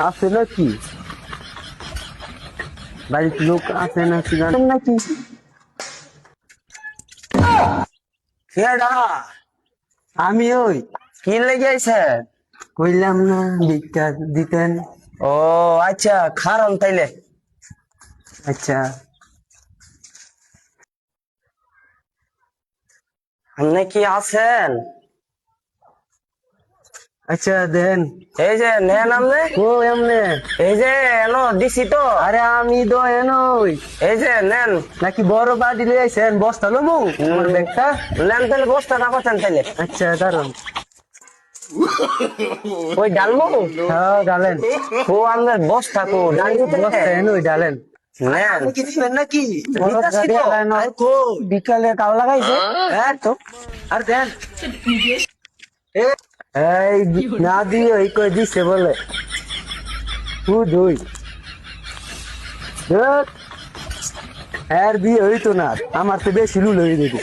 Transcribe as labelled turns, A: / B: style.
A: আছে নাকি বাড়িতে লোক আছে নাকি জানেন নাকি আমি ওই
B: কি লেগে আইছেন?
A: কইলাম না ভিক্ষা দিতেন।
B: ও আচ্ছা, খারান তাইলে।
A: আচ্ছা
B: আপনি কি আছেন?
A: আচ্ছা দেন।
B: এই যে নেন আপনি।
A: ও এমনে
B: এই যে এনো দিছি তো।
A: আরে আমি তো এনই
B: এই যে নেন।
A: নাকি বড় বাড়ি লই আইছেন বস্তা লমু আমার ব্যাগটা।
B: নেন তাহলে বস্তা রাখছেন তাইলে।
A: আচ্ছা দারুন
B: ওই ডালমু।
A: হ্যাঁ ডালেন
B: ও আমাদের বস্তা কো ডালি
A: বস্তা এনই ডালেন
B: নেন।
A: কি দিবেন নাকি
B: দিতাছি তো।
A: আর কো
B: বিকালে কাউ লাগাইছে।
A: হ্যাঁ তো আর দেন এই না দিয়ে ওই কই দিছে বলে দুই এর বিয়ে হইতো না আমার তো বেশি লুল হয়ে দেবো